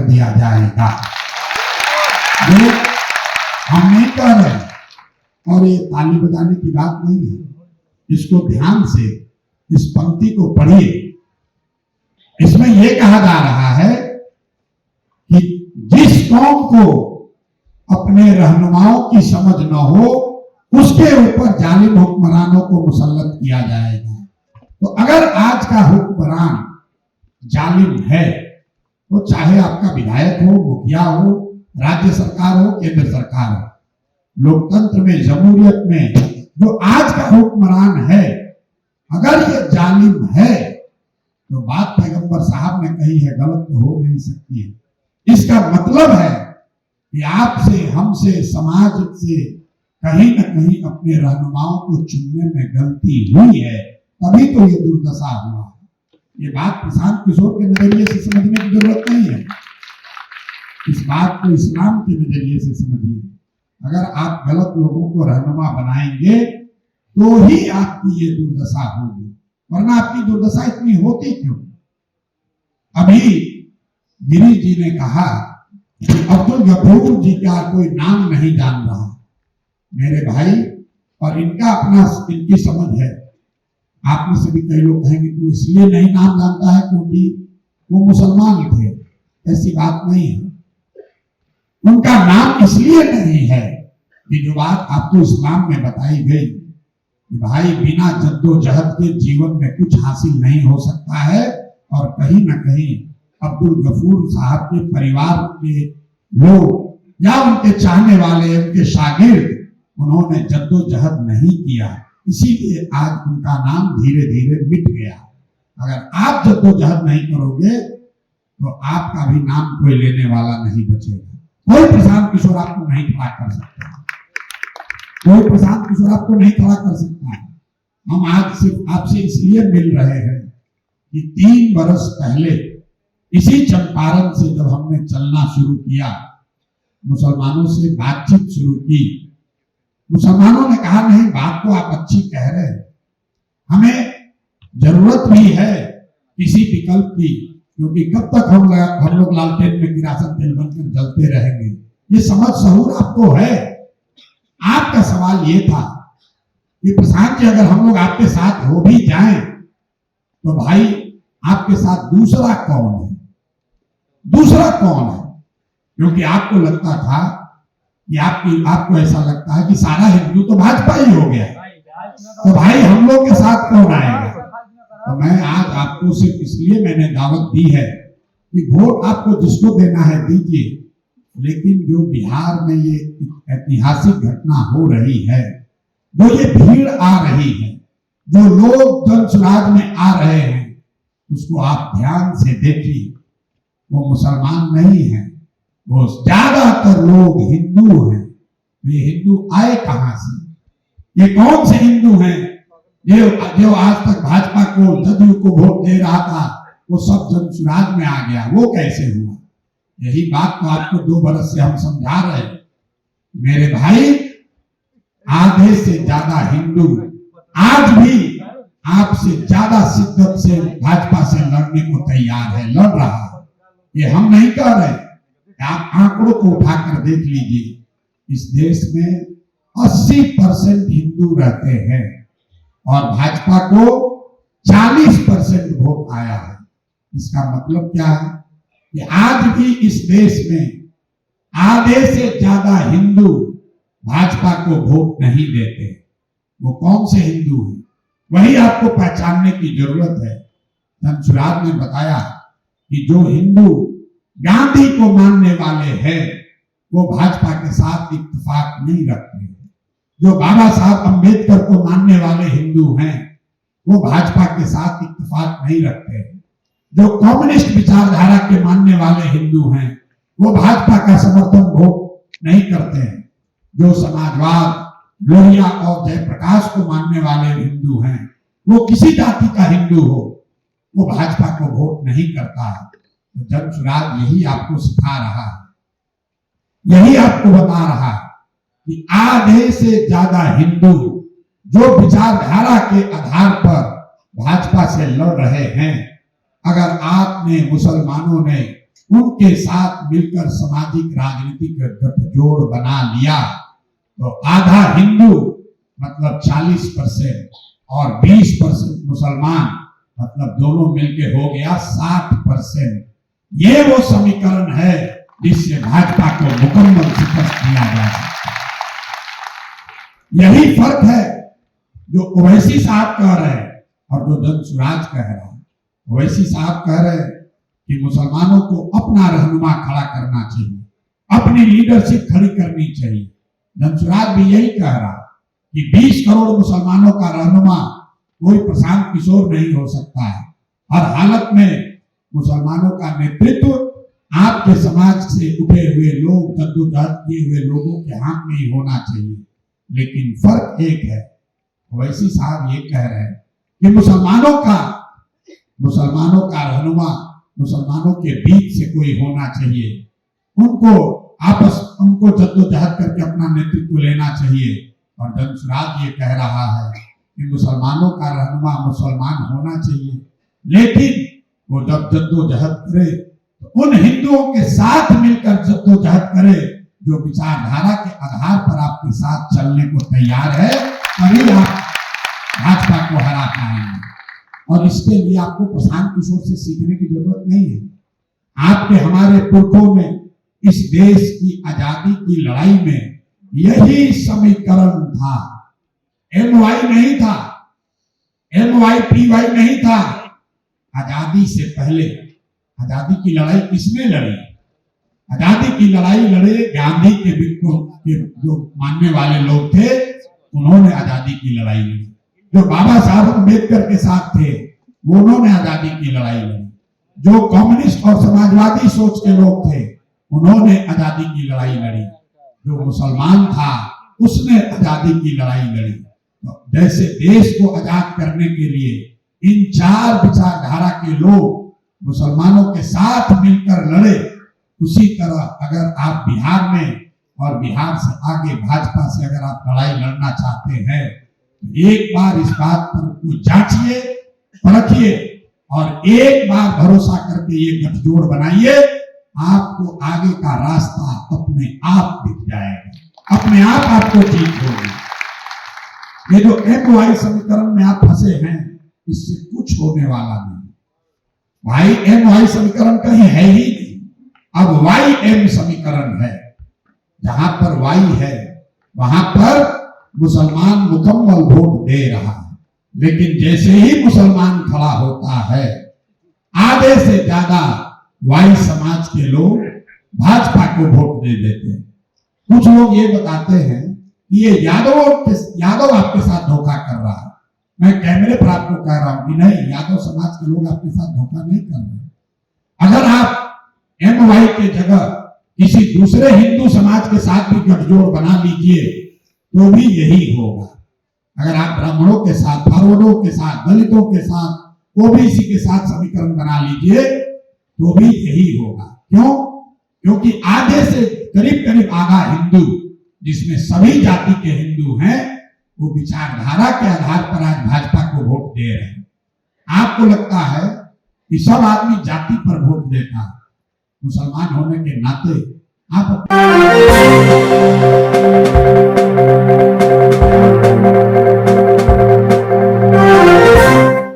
दिया जाएगा। ये हम नहीं कह रहे और ये ताली बजाने की बात नहीं है। इसको ध्यान से इस पंक्ति को पढ़िए। इसमें यह कहा जा रहा है कि जिस कौम को अपने रहनुमाओं की समझ न हो उसके ऊपर जालिम हुक्मरानों को मुसल्लत किया जाएगा। तो अगर आज का हुक्मरान जालिम है तो चाहे आपका विधायक हो, मुखिया हो, राज्य सरकार हो, केंद्र सरकार हो, लोकतंत्र में, जमहूरियत में जो आज का हुक्मरान है अगर ये जालिम है तो बात पैगंबर साहब ने कही है गलत तो हो नहीं सकती है। इसका मतलब है कि आपसे, हमसे, समाज से कहीं न कहीं अपने रहनुमाओं को चुनने में गलती हुई है, तभी तो ये दुर्दशा हुआ है। ये बात प्रशांत किशोर के नजरिए से समझने की जरूरत नहीं है। इस बात को इस्लाम के नजरिए से समझिए। अगर आप गलत लोगों को रहनुमा बनाएंगे तो ही आपकी ये दुर्दशा होगी, वरना आपकी दुर्दशा इतनी होती क्यों? अभी गिरीश जी ने कहा कि अब्दुल गफूर जी का कोई नाम नहीं जान रहा। मेरे भाई, और इनका अपना, इनकी समझ है। आप में से भी कई लोग कहेंगे कि इसलिए नहीं नाम जानता है क्योंकि वो मुसलमान थे। ऐसी बात नहीं है। उनका नाम इसलिए नहीं है कि जो बात आपको इस्लाम में बताई गई कि भाई बिना जद्दोजहद के जीवन में कुछ हासिल नहीं हो सकता है, और कहीं ना कहीं अब्दुल गफूर साहब के परिवार के लोग या उनके चाहने वाले, उनके शागिर्द, उन्होंने जद्दोजहद नहीं किया, इसीलिए आज उनका नाम धीरे धीरे मिट गया। अगर आप जद्दोजहद नहीं करोगे तो आपका भी नाम कोई लेने वाला नहीं बचेगा। कोई प्रशांत किशोर आपको नहीं खड़ा कर सकता, कोई प्रशांत किशोर आपको नहीं खड़ा कर सकता। हम आज सिर्फ आपसे इसलिए मिल रहे हैं कि 3 बरस पहले इसी चंपारण से जब हमने चलना शुरू किया, मुसलमानों से बातचीत शुरू की, मुसलमानों ने कहा नहीं, बात तो आप अच्छी कह रहे हैं, हमें जरूरत भी है किसी विकल्प की, क्योंकि कब तक हम लोग लालटेन में किरासन तेल बनकर जलते रहेंगे। ये समझ सहूर आपको है। आपका सवाल ये था कि प्रशांत जी, अगर हम लोग आपके साथ हो भी जाएं तो भाई आपके साथ दूसरा कौन है? दूसरा कौन है? क्योंकि आपको लगता था कि आपको ऐसा लगता है कि सारा हिंदू तो भाजपा ही हो गया, तो भाई हम लोग के साथ कौन आएगा? तो मैं आज आपको सिर्फ इसलिए मैंने दावत दी है कि वोट आपको जिसको देना है दीजिए, लेकिन जो बिहार में ये ऐतिहासिक घटना हो रही है, जो ये भीड़ आ रही है, जो लोग जन सुराज में आ रहे हैं, उसको आप ध्यान से देखिए। वो मुसलमान नहीं है, वो ज्यादातर लोग हिंदू हैं। ये हिंदू आए कहां से? ये कौन से हिंदू हैं जो आज तक भाजपा को, जदयू को वोट दे रहा था, वो सब जन सुराज में आ गया? वो कैसे हुआ? यही बात तो आपको 2 बरस से हम समझा रहे हैं। मेरे भाई, आधे से ज्यादा हिंदू आज भी आपसे ज्यादा शिद्दत से भाजपा से लड़ने को तैयार है, लड़ रहा है। ये हम नहीं कह रहे, आप आंकड़ों को उठाकर देख लीजिए। इस देश में 80% हिंदू रहते हैं और भाजपा को 40% वोट आया है। इसका मतलब क्या है कि आज भी इस देश में आधे से ज्यादा हिंदू भाजपा को वोट नहीं देते। वो कौन से हिंदू हैं, वही आपको पहचानने की जरूरत है। धनसुराज ने बताया कि जो हिंदू गांधी को मानने वाले हैं वो भाजपा के साथ इत्तेफाक नहीं रखते। जो बाबा साहब अंबेडकर को मानने वाले हिंदू हैं वो भाजपा के साथ इत्तेफाक नहीं रखते। जो कम्युनिस्ट विचारधारा के मानने वाले हिंदू हैं वो भाजपा का समर्थन वोट नहीं करते हैं। जो समाजवाद, लोहिया और जयप्रकाश को मानने वाले हिंदू हैं, वो किसी जाति का हिंदू हो, वो भाजपा को वोट नहीं करता है। तो जन सुराज यही आपको सिखा रहा है, यही आपको बता रहा है कि आधे से ज्यादा हिंदू जो विचारधारा के आधार पर भाजपा से लड़ रहे हैं, अगर आपने, मुसलमानों ने उनके साथ मिलकर सामाजिक राजनीतिक गठजोड़ बना लिया तो आधा हिंदू मतलब 40% और 20% मुसलमान मतलब दोनों मिलके हो गया 60%। ये वो समीकरण है जिससे भाजपा को मुकम्मल शिकस्त दिया जा सकता है। यही फर्क है जो ओवैसी साहब कह रहे हैं और जो धनसुराज कह रहा है। ओवैसी साहब कह रहे हैं कि मुसलमानों को अपना रहनुमा खड़ा करना चाहिए, अपनी लीडरशिप खड़ी करनी चाहिए। धनसुराज भी यही कह रहा कि 20 करोड़ मुसलमानों का रहनुमा कोई प्रशांत किशोर नहीं हो सकता है। हर हालत में मुसलमानों का नेतृत्व आपके समाज से उठे हुए लोग, जद्दोजहद किए हुए लोगों के हाथ में ही होना चाहिए। लेकिन फर्क एक है, ओवैसी साहब ये कह रहे हैं कि मुसलमानों का रहनुमा मुसलमानों के बीच से कोई होना चाहिए, उनको जद्दोजहद करके अपना नेतृत्व लेना चाहिए। और धनसुराज ये कह रहा है कि मुसलमानों का रहनुमा मुसलमान होना चाहिए, लेकिन वो जब जद्दोजहद करे तो उन हिंदुओं के साथ मिलकर जद्दोजहद करे जो विचारधारा के आधार पर आपके साथ चलने को तैयार है, तभी आप भाजपा को हरा पाएंगे। और इसके लिए आपको प्रशांत किशोर से सीखने की जरूरत नहीं है। आपके हमारे पुरखों ने इस देश की आजादी की लड़ाई में यही समीकरण था। MY नहीं था, MYPY नहीं था। आजादी से पहले आजादी की लड़ाई किसने लड़ी? आजादी की लड़ाई लड़े गांधी के जो मानने वाले लोग थे, उन्होंने आजादी की लड़ाई लड़ी। जो बाबा साहब अम्बेडकर के साथ थे, उन्होंने आजादी की लड़ाई लड़ी। जो कम्युनिस्ट और समाजवादी सोच के लोग थे, उन्होंने आजादी की लड़ाई लड़ी। जो मुसलमान था, उसने आजादी की लड़ाई लड़ी। तो जैसे देश को आजाद करने के लिए इन 4 विचारधारा के लोग मुसलमानों के साथ मिलकर लड़े, उसी तरह अगर आप बिहार में और बिहार से आगे भाजपा से अगर आप लड़ाई लड़ना चाहते हैं, तो एक बार इस बात पर जांचिए, परखिए और एक बार भरोसा करके ये गठजोड़ बनाइए। आपको आगे का रास्ता अपने आप दिख जाएगा, अपने आप आपको जीत होगी। ये जो MY समीकरण में आप फंसे हैं, इससे कुछ होने वाला नहीं भाई। MY समीकरण कहीं है ही नहीं, अब YM समीकरण है। जहां पर Y है वहां पर मुसलमान मुकम्मल वोट दे रहा है, लेकिन जैसे ही मुसलमान खड़ा होता है, आधे से ज्यादा Y समाज के लोग भाजपा को वोट दे देते हैं। कुछ लोग ये बताते हैं कि ये यादव आपके साथ धोखा कर रहा है। मैं कैमरे पर आपको कह रहा हूं कि नहीं, यादव समाज के लोग आपके साथ धोखा नहीं कर रहे। अगर आप MY के जगह किसी दूसरे हिंदू समाज के साथ भी गठजोड़ बना लीजिए तो भी यही होगा। अगर आप ब्राह्मणों के साथ, फॉरवर्डों के साथ, दलितों के साथ, OBC के साथ समीकरण बना लीजिए तो भी यही होगा। क्यों? क्योंकि आधे से करीब आधा हिंदू, जिसमें सभी जाति के हिंदू हैं, वो विचारधारा के आधार पर आज भाजपा को वोट दे रहे हैं। आपको लगता है कि सब आदमी जाति पर वोट देता है। मुसलमान होने के नाते आप